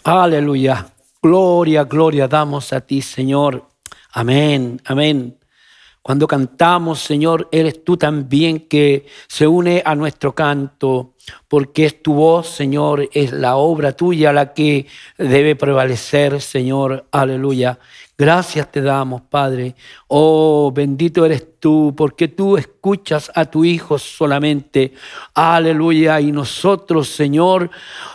Aleluya. Gloria, gloria damos a ti, Señor. Amén, amén. Cuando cantamos, Señor, eres tú también que se une a nuestro canto, porque es tu voz, Señor, es la obra tuya la que debe prevalecer, Señor. Aleluya. Gracias te damos, Padre. Oh, bendito eres tú, porque tú escuchas a tu Hijo solamente. Aleluya. Y nosotros, Señor,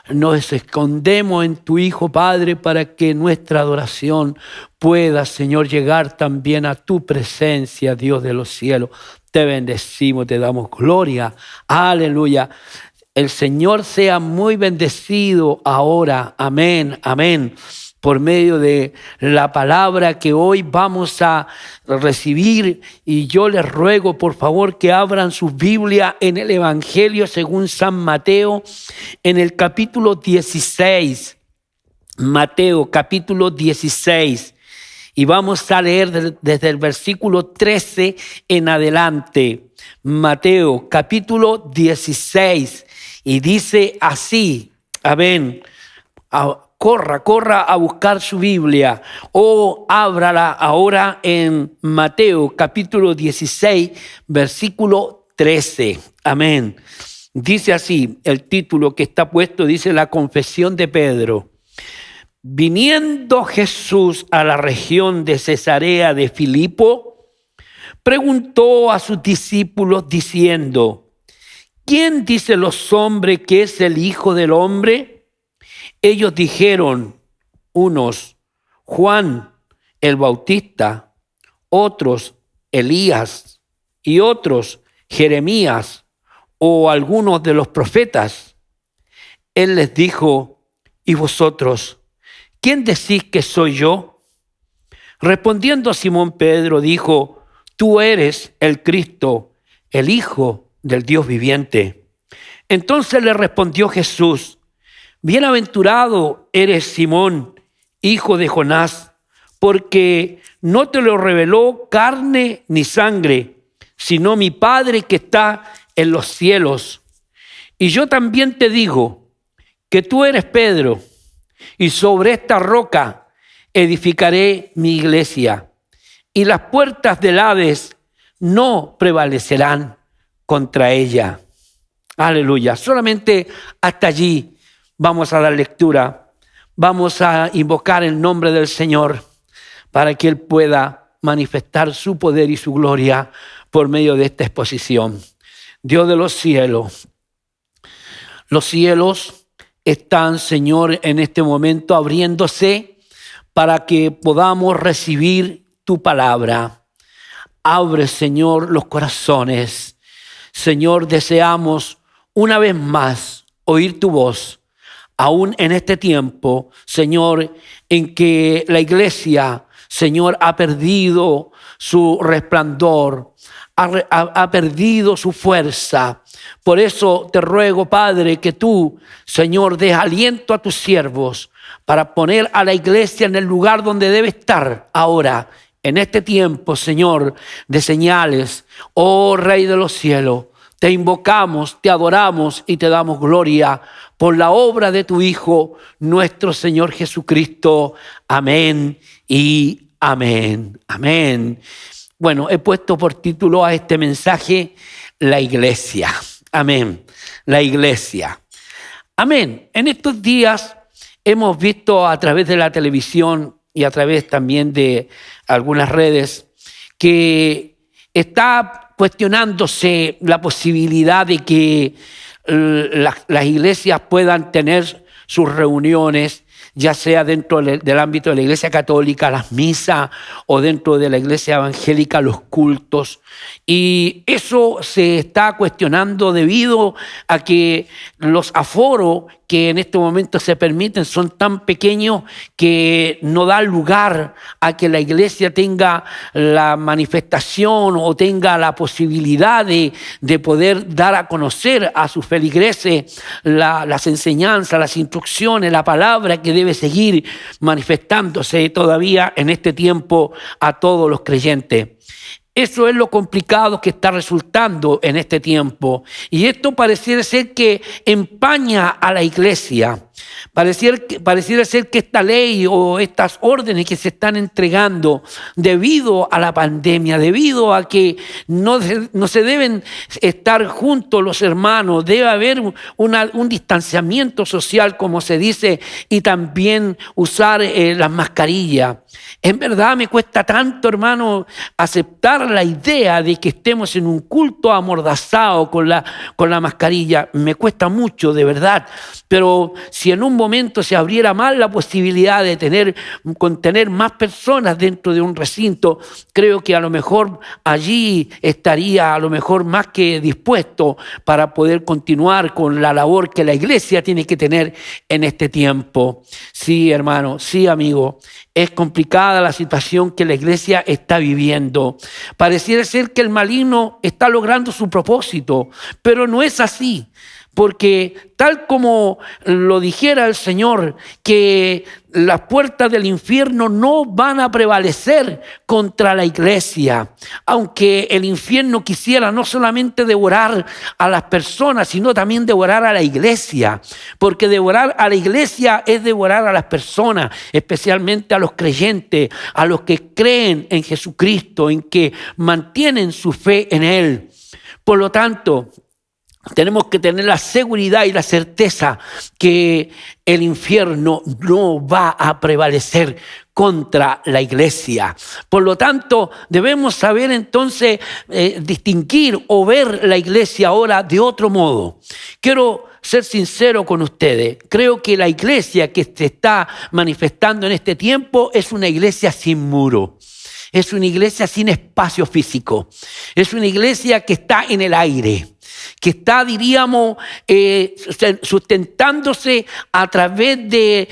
nos escondemos en tu Hijo, Padre, para que nuestra adoración pueda, Señor, llegar también a tu presencia, Dios de los cielos. Te bendecimos, te damos gloria. Aleluya. El Señor sea muy bendecido ahora. Amén, amén. Por medio de la palabra que hoy vamos a recibir. Y yo les ruego, por favor, que abran su Biblia en el Evangelio según San Mateo, en el capítulo 16. Mateo, capítulo 16. Y vamos a leer desde el versículo 13 en adelante. Mateo, capítulo 16. Y dice así, amén. Corra a buscar su Biblia o ábrala ahora en Mateo capítulo 16, versículo 13. Amén. Dice así, el título que está puesto, dice la confesión de Pedro. Viniendo Jesús a la región de Cesarea de Filipo, preguntó a sus discípulos diciendo, ¿quién dicen los hombres que es el Hijo del Hombre? Ellos dijeron, unos, Juan el Bautista, otros, Elías, y otros, Jeremías, o algunos de los profetas. Él les dijo, ¿y vosotros, quién decís que soy yo? Respondiendo Simón Pedro dijo, tú eres el Cristo, el Hijo del Dios viviente. Entonces le respondió Jesús, bienaventurado eres Simón, hijo de Jonás, porque no te lo reveló carne ni sangre, sino mi Padre que está en los cielos. Y yo también te digo que tú eres Pedro, y sobre esta roca edificaré mi iglesia, y las puertas del Hades no prevalecerán contra ella. Aleluya. Solamente hasta allí vamos a dar lectura, vamos a invocar el nombre del Señor para que Él pueda manifestar su poder y su gloria por medio de esta exposición. Dios de los cielos están, Señor, en este momento abriéndose para que podamos recibir tu palabra. Abre, Señor, los corazones. Señor, deseamos una vez más oír tu voz. Aún en este tiempo, Señor, en que la iglesia, Señor, ha perdido su resplandor, ha perdido su fuerza. Por eso te ruego, Padre, que tú, Señor, des aliento a tus siervos para poner a la iglesia en el lugar donde debe estar ahora, en este tiempo, Señor, de señales. Oh Rey de los cielos, te invocamos, te adoramos y te damos gloria por la obra de tu Hijo, nuestro Señor Jesucristo. Amén y amén. Amén. Bueno, he puesto por título a este mensaje, la iglesia. Amén. La iglesia. Amén. En estos días hemos visto a través de la televisión y a través también de algunas redes que está cuestionándose la posibilidad de que las iglesias puedan tener sus reuniones, ya sea dentro del ámbito de la iglesia católica, las misas, o dentro de la iglesia evangélica, los cultos. Y eso se está cuestionando debido a que los aforos que en este momento se permiten son tan pequeños que no da lugar a que la iglesia tenga la manifestación o tenga la posibilidad de poder dar a conocer a sus feligreses las enseñanzas, las instrucciones, la palabra que debe seguir manifestándose todavía en este tiempo a todos los creyentes. Eso es lo complicado que está resultando en este tiempo. Y esto pareciera ser que empaña a la iglesia. Pareciera ser que esta ley o estas órdenes que se están entregando debido a la pandemia, debido a que no se deben estar juntos los hermanos, debe haber un distanciamiento social, como se dice, y también usar las mascarillas. En verdad me cuesta tanto, hermano, aceptar la idea de que estemos en un culto amordazado con la mascarilla. Me cuesta mucho, de verdad. Pero si en un momento se abriera más la posibilidad de contener más personas dentro de un recinto, creo que a lo mejor allí estaría a lo mejor más que dispuesto para poder continuar con la labor que la iglesia tiene que tener en este tiempo. Sí, hermano, sí, amigo. Es complicada la situación que la iglesia está viviendo. Pareciera ser que el maligno está logrando su propósito, pero no es así. Porque tal como lo dijera el Señor, que las puertas del infierno no van a prevalecer contra la iglesia. Aunque el infierno quisiera no solamente devorar a las personas, sino también devorar a la iglesia. Porque devorar a la iglesia es devorar a las personas, especialmente a los creyentes, a los que creen en Jesucristo, en que mantienen su fe en Él. Por lo tanto, tenemos que tener la seguridad y la certeza que el infierno no va a prevalecer contra la iglesia. Por lo tanto, debemos saber entonces distinguir o ver la iglesia ahora de otro modo. Quiero ser sincero con ustedes. Creo que la iglesia que se está manifestando en este tiempo es una iglesia sin muro. Es una iglesia sin espacio físico. Es una iglesia que está en el aire, que está, diríamos, sustentándose a través de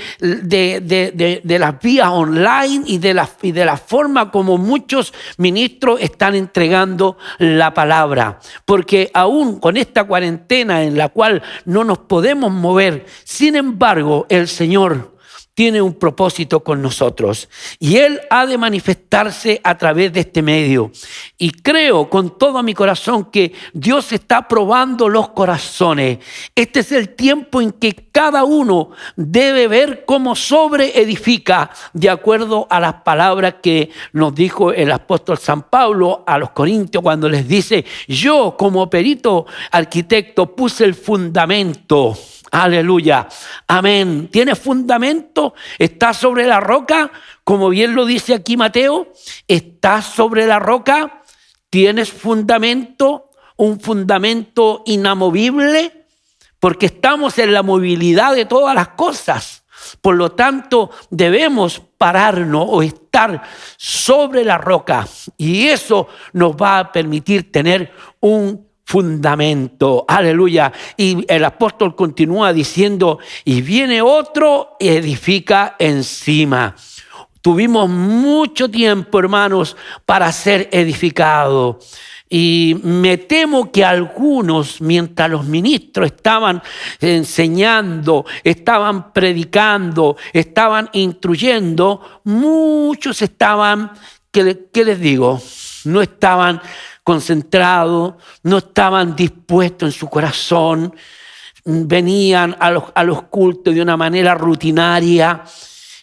las vías online y de la forma como muchos ministros están entregando la palabra. Porque aún con esta cuarentena en la cual no nos podemos mover, sin embargo, el Señor tiene un propósito con nosotros y Él ha de manifestarse a través de este medio. Y creo con todo mi corazón que Dios está probando los corazones. Este es el tiempo en que cada uno debe ver cómo sobreedifica de acuerdo a las palabras que nos dijo el apóstol San Pablo a los Corintios cuando les dice: yo como perito arquitecto puse el fundamento. Aleluya, amén. ¿Tiene fundamento? ¿Está sobre la roca? Como bien lo dice aquí Mateo, ¿estás sobre la roca? ¿Tienes fundamento? ¿Un fundamento inamovible? Porque estamos en la movilidad de todas las cosas. Por lo tanto, debemos pararnos o estar sobre la roca. Y eso nos va a permitir tener un fundamento, aleluya. Y el apóstol continúa diciendo: y viene otro y edifica encima. Tuvimos mucho tiempo, hermanos, para ser edificados. Y me temo que algunos, mientras los ministros estaban enseñando, estaban predicando, estaban instruyendo, muchos estaban, ¿qué les digo? No estaban concentrados, no estaban dispuestos en su corazón, venían a los cultos de una manera rutinaria,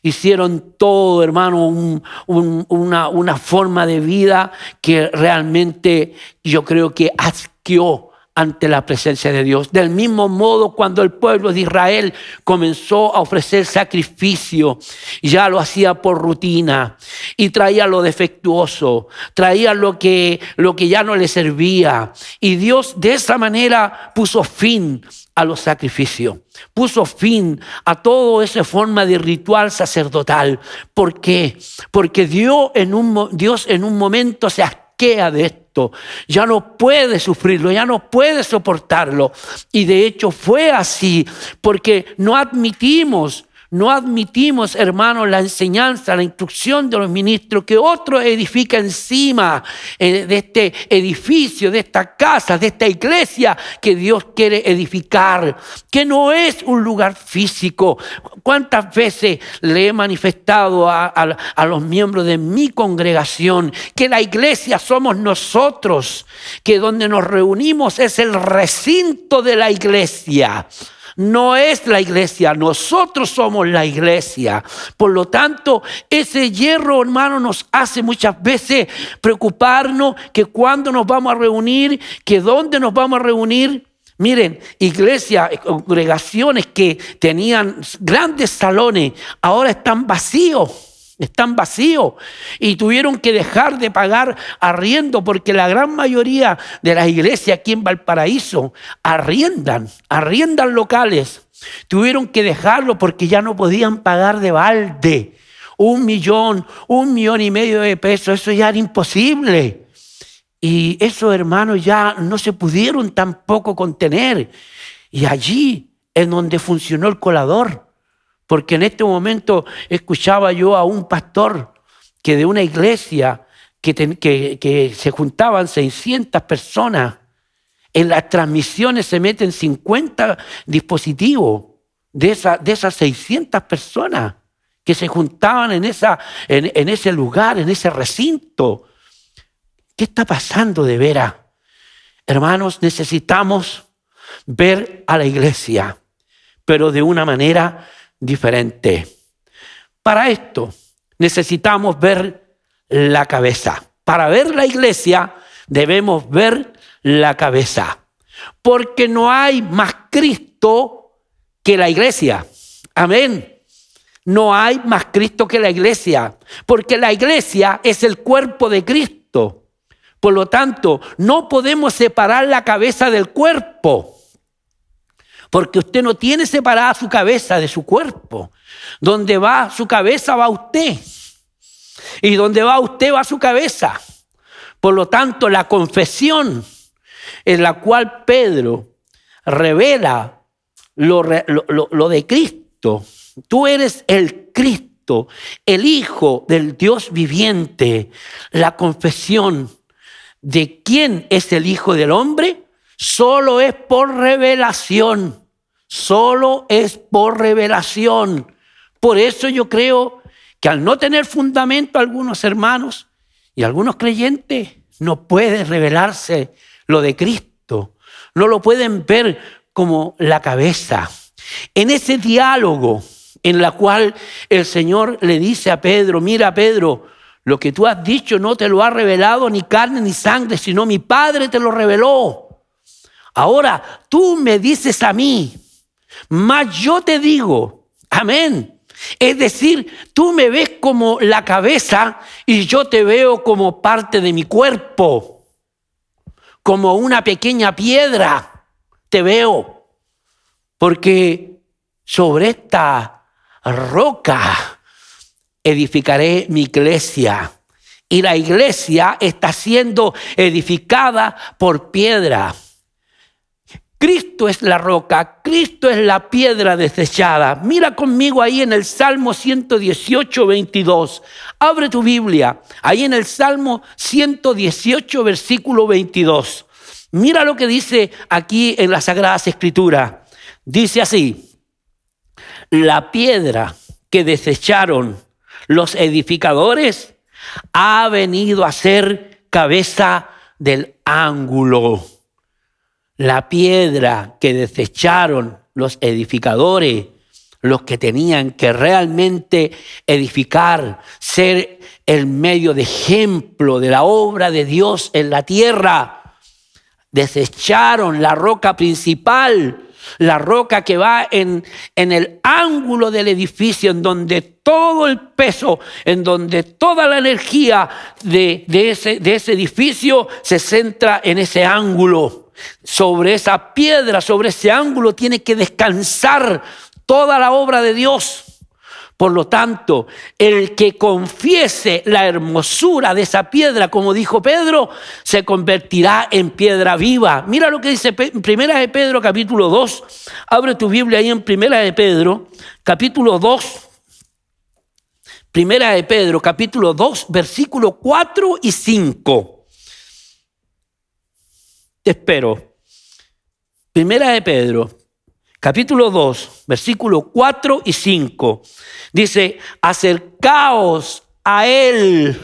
hicieron todo, hermano, una forma de vida que realmente yo creo que asqueó ante la presencia de Dios. Del mismo modo, cuando el pueblo de Israel comenzó a ofrecer sacrificio, ya lo hacía por rutina y traía lo defectuoso, traía lo que ya no le servía. Y Dios de esa manera puso fin a los sacrificios, puso fin a toda esa forma de ritual sacerdotal. ¿Por qué? Porque Dios en un momento se asquea de esto. Ya no puede sufrirlo, ya no puede soportarlo. Y de hecho fue así, porque no admitimos, hermanos, la enseñanza, la instrucción de los ministros, que otro edifica encima de este edificio, de esta casa, de esta iglesia que Dios quiere edificar, que no es un lugar físico. ¿Cuántas veces le he manifestado a los miembros de mi congregación que la iglesia somos nosotros, que donde nos reunimos es el recinto de la iglesia? no es la iglesia, nosotros somos la iglesia. Por lo tanto, ese hierro, hermano, nos hace muchas veces preocuparnos que cuándo nos vamos a reunir, que dónde nos vamos a reunir. Miren, iglesias, congregaciones que tenían grandes salones, ahora están vacíos. Están vacíos y tuvieron que dejar de pagar arriendo porque la gran mayoría de las iglesias aquí en Valparaíso arriendan locales. Tuvieron que dejarlo porque ya no podían pagar de balde 1 millón, 1,5 millones de pesos. Eso ya era imposible. Y esos hermanos ya no se pudieron tampoco contener. Y allí es donde funcionó el colador. Porque en este momento escuchaba yo a un pastor que de una iglesia que se juntaban 600 personas. En las transmisiones se meten 50 dispositivos de esas 600 personas que se juntaban en ese lugar, en ese recinto. ¿Qué está pasando de veras? Hermanos, necesitamos ver a la iglesia, pero de una manera diferente. Para esto necesitamos ver la cabeza. Para ver la iglesia debemos ver la cabeza, porque no hay más Cristo que la iglesia. Amén. No hay más Cristo que la iglesia, porque la iglesia es el cuerpo de Cristo. Por lo tanto, no podemos separar la cabeza del cuerpo. Porque usted no tiene separada su cabeza de su cuerpo. Donde va su cabeza va usted. Y donde va usted va su cabeza. Por lo tanto, la confesión en la cual Pedro revela lo de Cristo. Tú eres el Cristo, el Hijo del Dios viviente. La confesión de quién es el Hijo del Hombre solo es por revelación. Solo es por revelación. Por eso yo creo que al no tener fundamento algunos hermanos y algunos creyentes no puede revelarse lo de Cristo. No lo pueden ver como la cabeza. En ese diálogo en la cual el Señor le dice a Pedro, mira Pedro, lo que tú has dicho no te lo ha revelado ni carne ni sangre, sino mi Padre te lo reveló. Ahora tú me dices a mí, mas yo te digo, amén. Es decir, tú me ves como la cabeza y yo te veo como parte de mi cuerpo, como una pequeña piedra te veo, porque sobre esta roca edificaré mi iglesia. Y la iglesia está siendo edificada por piedra. Cristo es la roca, Cristo es la piedra desechada. Mira conmigo ahí en el Salmo 118, 22. Abre tu Biblia, ahí en el Salmo 118, versículo 22. Mira lo que dice aquí en las Sagradas Escrituras. Dice así, la piedra que desecharon los edificadores ha venido a ser cabeza del ángulo. La piedra que desecharon los edificadores, los que tenían que realmente edificar, ser el medio de ejemplo de la obra de Dios en la tierra, desecharon la roca principal, la roca que va en el ángulo del edificio, en donde todo el peso, en donde toda la energía de ese edificio se centra en ese ángulo. Sobre esa piedra, sobre ese ángulo tiene que descansar toda la obra de Dios. Por lo tanto, el que confiese la hermosura de esa piedra, como dijo Pedro, se convertirá en piedra viva. Mira lo que dice Primera de Pedro, capítulo 2. Abre tu Biblia ahí en Primera de Pedro, capítulo 2. Primera de Pedro, capítulo 2, versículos 4 y 5. Te espero. Primera de Pedro, capítulo 2, versículos 4 y 5. Dice, acercaos a él,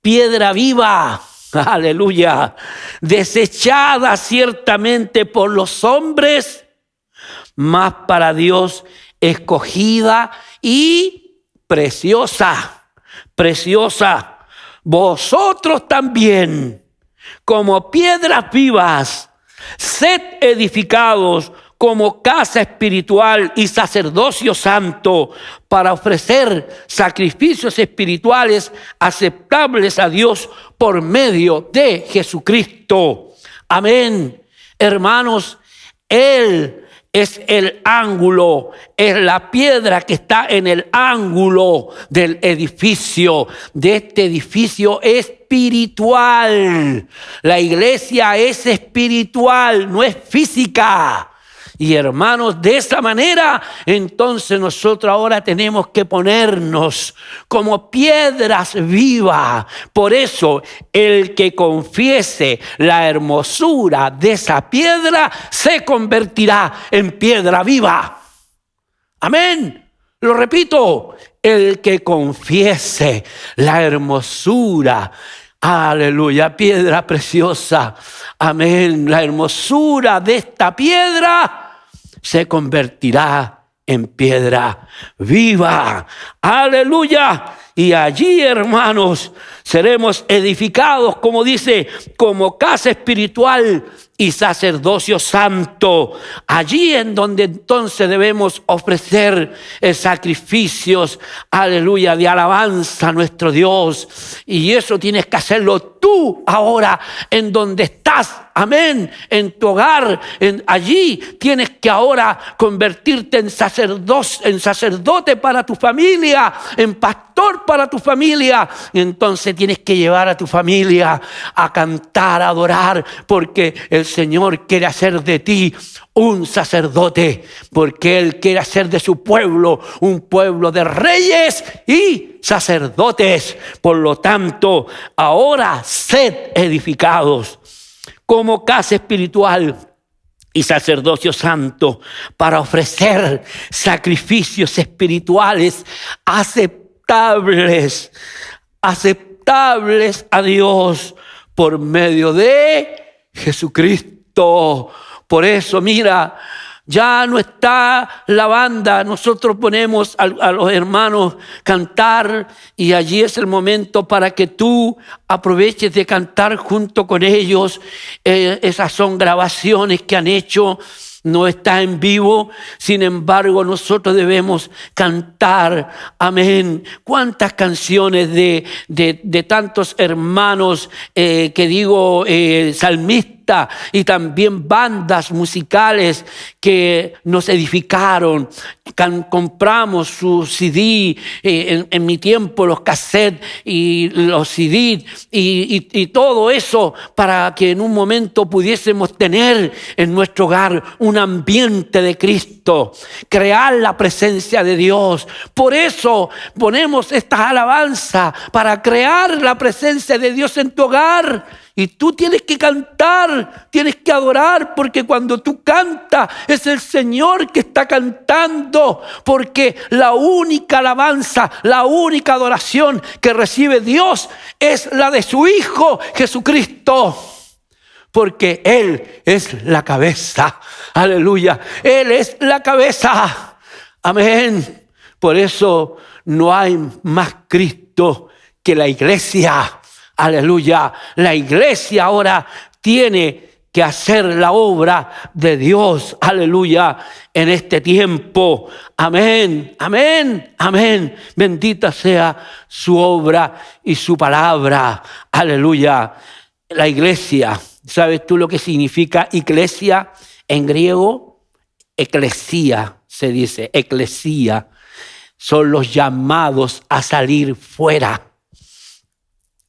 piedra viva, aleluya, desechada ciertamente por los hombres, mas para Dios escogida y preciosa, preciosa. Vosotros también, como piedras vivas, sed edificados como casa espiritual y sacerdocio santo, para ofrecer sacrificios espirituales aceptables a Dios por medio de Jesucristo. Amén. Hermanos, Él es el ángulo, es la piedra que está en el ángulo del edificio, de este edificio espiritual. La iglesia es espiritual, no es física. Y hermanos, de esa manera, entonces nosotros ahora tenemos que ponernos como piedras vivas. Por eso, el que confiese la hermosura de esa piedra se convertirá en piedra viva. Amén. Lo repito, el que confiese la hermosura, aleluya, piedra preciosa, amén, la hermosura de esta piedra se convertirá en piedra viva. Aleluya. Y allí, hermanos, seremos edificados, como dice, como casa espiritual y sacerdocio santo. Allí en donde entonces debemos ofrecer sacrificios, aleluya, de alabanza a nuestro Dios. Y eso tienes que hacerlo tú ahora en donde estás. Amén. En tu hogar, allí tienes que ahora convertirte en sacerdote para tu familia, en pastor para tu familia. Y entonces tienes que llevar a tu familia a cantar, a adorar, porque el Señor quiere hacer de ti un sacerdote, porque Él quiere hacer de su pueblo un pueblo de reyes y sacerdotes. Por lo tanto, ahora sed edificados como casa espiritual y sacerdocio santo, para ofrecer sacrificios espirituales aceptables a Dios por medio de Jesucristo. Por eso, mira, ya no está la banda, nosotros ponemos a los hermanos cantar y allí es el momento para que tú aproveches de cantar junto con ellos. Esas son grabaciones que han hecho, no está en vivo, sin embargo nosotros debemos cantar, amén. Cuántas canciones de tantos hermanos salmistas y también bandas musicales que nos edificaron. Compramos su CD, en mi tiempo los cassettes y los CD y todo eso para que en un momento pudiésemos tener en nuestro hogar un ambiente de Cristo, crear la presencia de Dios. Por eso ponemos estas alabanzas, para crear la presencia de Dios en tu hogar. Y tú tienes que cantar, tienes que adorar, porque cuando tú cantas es el Señor que está cantando, porque la única alabanza, la única adoración que recibe Dios es la de su Hijo Jesucristo, porque Él es la cabeza, aleluya, Él es la cabeza, amén. Por eso no hay más Cristo que la iglesia. Aleluya, la iglesia ahora tiene que hacer la obra de Dios, aleluya, en este tiempo. Amén, amén, amén. Bendita sea su obra y su palabra, aleluya. La iglesia, ¿sabes tú lo que significa iglesia en griego? Eclesía se dice, eclesía. Son los llamados a salir fuera.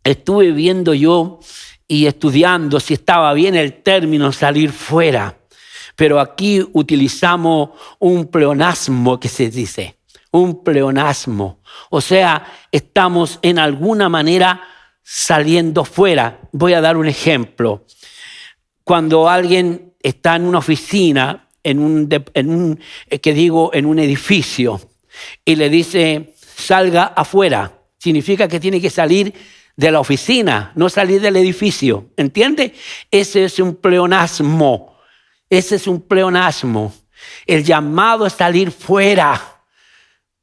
Estuve viendo yo y estudiando si estaba bien el término salir fuera, pero aquí utilizamos un pleonasmo que se dice, un pleonasmo. O sea, estamos en alguna manera saliendo fuera. Voy a dar un ejemplo. Cuando alguien está en una oficina, en un edificio, y le dice salga afuera, significa que tiene que salir de la oficina, no salir del edificio. ¿Entiende? Ese es un pleonasmo. Ese es un pleonasmo. El llamado es salir fuera,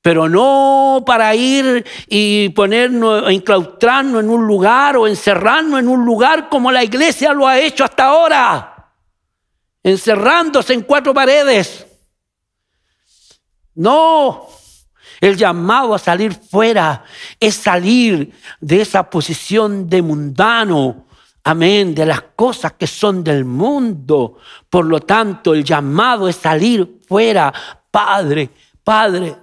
pero no para ir y ponernos, enclaustrarnos en un lugar o encerrarnos en un lugar como la iglesia lo ha hecho hasta ahora, encerrándose en 4 paredes. No, el llamado a salir fuera es salir de esa posición de mundano, amén, de las cosas que son del mundo. Por lo tanto, el llamado es salir fuera. Padre,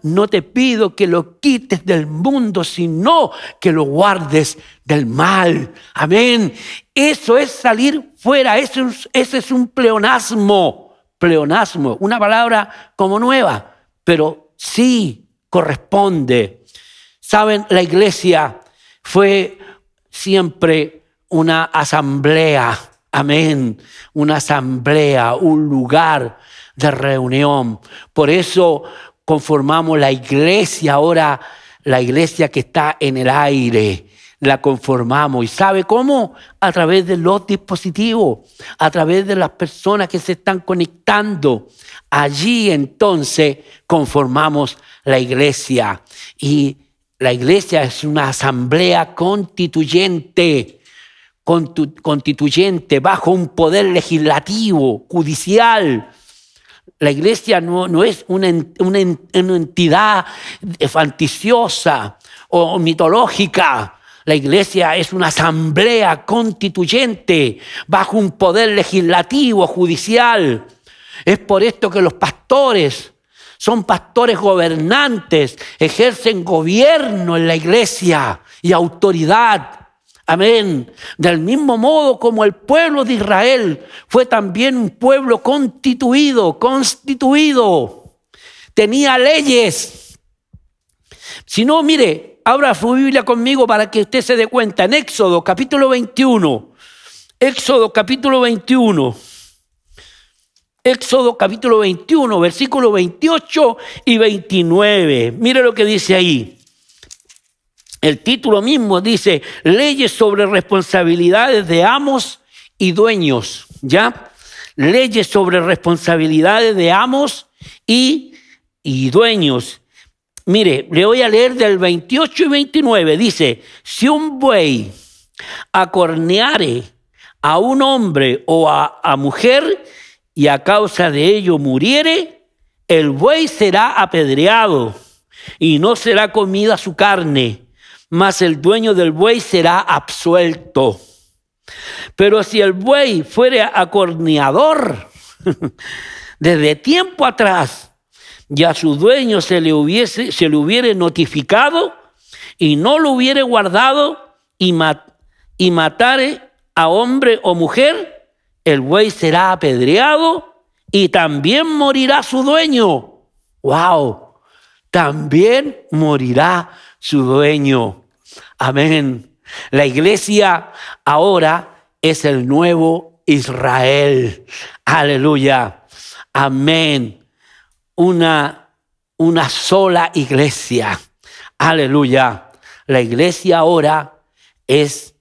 no te pido que lo quites del mundo, sino que lo guardes del mal. Amén. Eso es salir fuera. Ese es un pleonasmo. Pleonasmo, una palabra como nueva, pero sí corresponde. Saben, la iglesia fue siempre una asamblea, amén, una asamblea, un lugar de reunión. Por eso conformamos la iglesia ahora, la iglesia que está en el aire, la conformamos. ¿Y sabe cómo? A través de los dispositivos, a través de las personas que se están conectando. Allí entonces conformamos la iglesia. Y la iglesia es una asamblea constituyente bajo un poder legislativo, judicial. La iglesia no es una entidad fantasiosa o mitológica. La iglesia es una asamblea constituyente bajo un poder legislativo, judicial. Es por esto que los pastores son pastores gobernantes, ejercen gobierno en la iglesia y autoridad. Amén. Del mismo modo como el pueblo de Israel fue también un pueblo constituido. Tenía leyes. Si no, mire, abra su Biblia conmigo para que usted se dé cuenta. En Éxodo capítulo 21. Éxodo capítulo 21. Éxodo capítulo 21, versículos 28 y 29. Mire lo que dice ahí. El título mismo dice, leyes sobre responsabilidades de amos y dueños, ¿ya? Leyes sobre responsabilidades de amos y dueños. Mire, le voy a leer del 28 y 29. Dice, si un buey acorneare a un hombre o a mujer y a causa de ello muriere, el buey será apedreado y no será comida su carne, mas el dueño del buey será absuelto. Pero si el buey fuere acorneador desde tiempo atrás, y a su dueño se le hubiere notificado y no lo hubiere guardado y matare a hombre o mujer, el buey será apedreado y también morirá su dueño. ¡Wow! También morirá su dueño. Amén. La iglesia ahora es el nuevo Israel. Aleluya. Amén. Una sola iglesia. Aleluya. La iglesia ahora es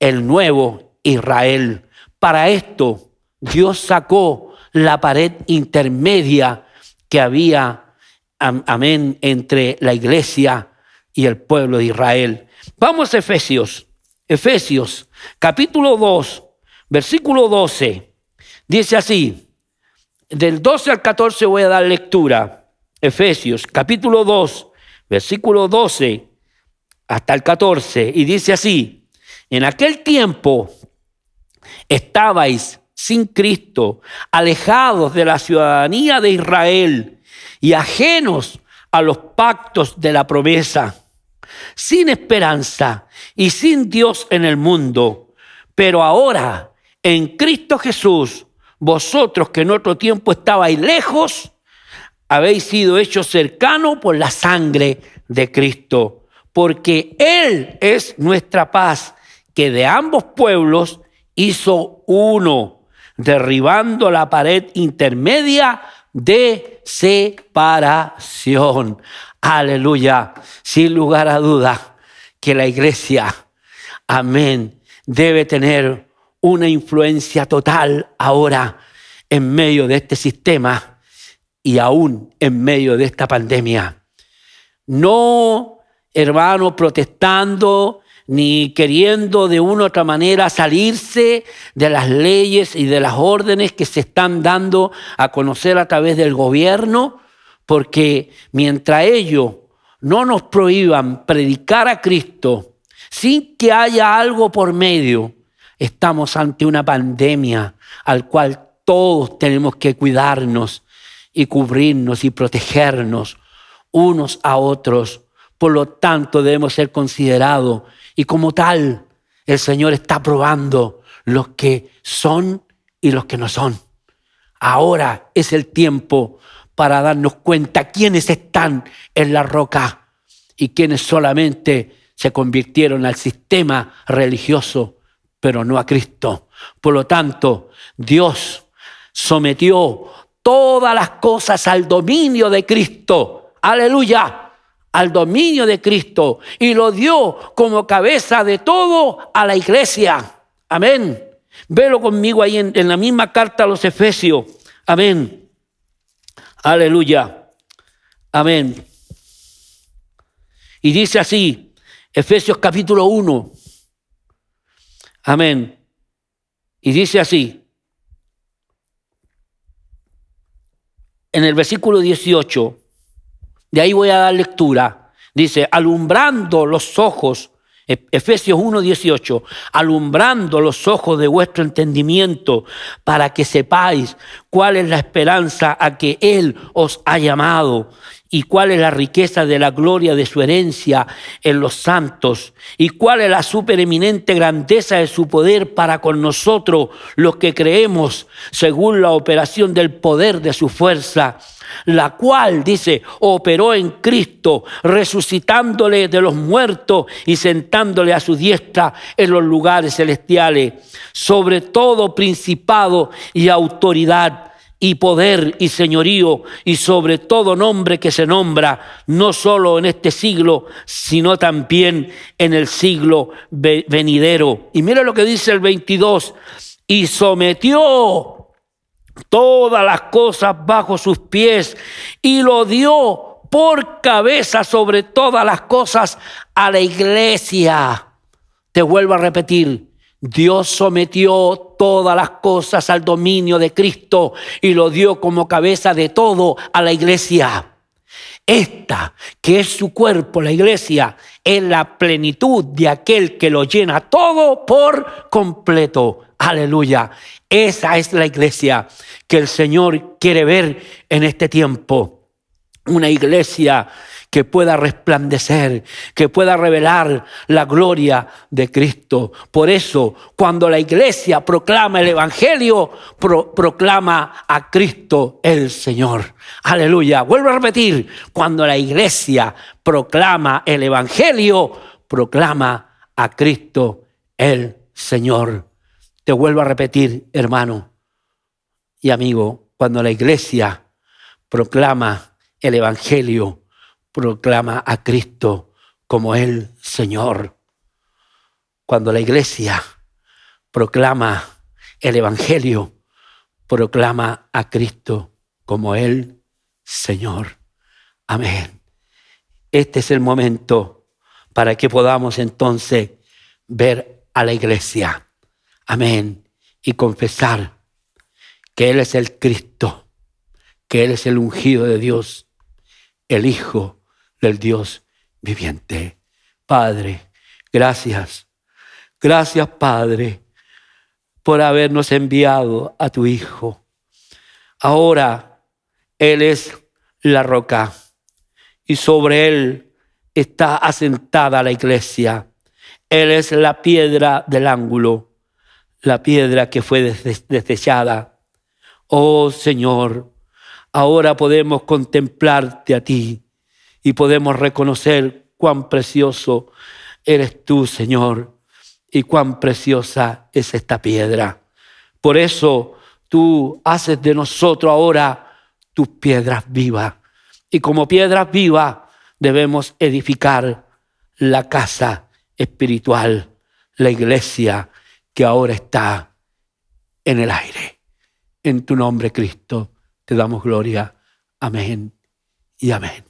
el nuevo Israel. Para esto, Dios sacó la pared intermedia que había, amén, entre la iglesia y el pueblo de Israel. Vamos a Efesios capítulo 2, versículo 12. Dice así, del 12 al 14 voy a dar lectura. Efesios capítulo 2, versículo 12 hasta el 14. Y dice así, en aquel tiempo estabais sin Cristo, alejados de la ciudadanía de Israel y ajenos a los pactos de la promesa, sin esperanza y sin Dios en el mundo. Pero ahora, en Cristo Jesús, vosotros que en otro tiempo estabais lejos, habéis sido hechos cercanos por la sangre de Cristo, porque Él es nuestra paz, que de ambos pueblos hizo uno, derribando la pared intermedia de separación. Aleluya. Sin lugar a duda que la iglesia, amén, debe tener una influencia total ahora en medio de este sistema y aún en medio de esta pandemia. No, hermano, protestando ni queriendo de una u otra manera salirse de las leyes y de las órdenes que se están dando a conocer a través del gobierno, porque mientras ellos no nos prohíban predicar a Cristo sin que haya algo por medio, estamos ante una pandemia al cual todos tenemos que cuidarnos y cubrirnos y protegernos unos a otros. Por lo tanto, debemos ser considerados y como tal, el Señor está probando los que son y los que no son. Ahora es el tiempo para darnos cuenta quiénes están en la roca y quiénes solamente se convirtieron al sistema religioso, pero no a Cristo. Por lo tanto, Dios sometió todas las cosas al dominio de Cristo. ¡Aleluya! Al dominio de Cristo, y lo dio como cabeza de todo a la iglesia. Amén. Velo conmigo ahí en la misma carta a los Efesios. Amén. Aleluya. Amén. Y dice así, Efesios capítulo 1. Amén. Y dice así, en el versículo 18, de ahí voy a dar lectura. Dice, alumbrando los ojos, Efesios 1:18, alumbrando los ojos de vuestro entendimiento para que sepáis cuál es la esperanza a que Él os ha llamado y cuál es la riqueza de la gloria de su herencia en los santos y cuál es la supereminente grandeza de su poder para con nosotros los que creemos según la operación del poder de su fuerza, la cual, dice, operó en Cristo, resucitándole de los muertos y sentándole a su diestra en los lugares celestiales, sobre todo principado y autoridad y poder y señorío y sobre todo nombre que se nombra, no solo en este siglo, sino también en el siglo venidero. Y mira lo que dice el 22, y sometió todas las cosas bajo sus pies y lo dio por cabeza sobre todas las cosas a la iglesia. Te vuelvo a repetir, Dios sometió todas las cosas al dominio de Cristo y lo dio como cabeza de todo a la iglesia. Esta, que es su cuerpo, la iglesia, es la plenitud de aquel que lo llena todo por completo. Aleluya. Esa es la iglesia que el Señor quiere ver en este tiempo. Una iglesia que pueda resplandecer, que pueda revelar la gloria de Cristo. Por eso, cuando la iglesia proclama el evangelio, proclama a Cristo el Señor. Aleluya. Vuelvo a repetir, cuando la iglesia proclama el evangelio, proclama a Cristo el Señor. Te vuelvo a repetir, hermano y amigo, cuando la iglesia proclama el evangelio, proclama a Cristo como el Señor. Cuando la iglesia proclama el evangelio, proclama a Cristo como el Señor. Amén. Este es el momento para que podamos entonces ver a la iglesia. Amén. Y confesar que Él es el Cristo, que Él es el ungido de Dios, el Hijo del Dios viviente. Padre, gracias. Gracias, Padre, por habernos enviado a tu Hijo. Ahora Él es la roca y sobre Él está asentada la iglesia. Él es la piedra del ángulo, la piedra que fue desechada. Oh Señor, ahora podemos contemplarte a ti y podemos reconocer cuán precioso eres tú, Señor, y cuán preciosa es esta piedra. Por eso tú haces de nosotros ahora tus piedras vivas. Y como piedras vivas debemos edificar la casa espiritual, la iglesia que ahora está en el aire. En tu nombre, Cristo, te damos gloria. Amén y amén.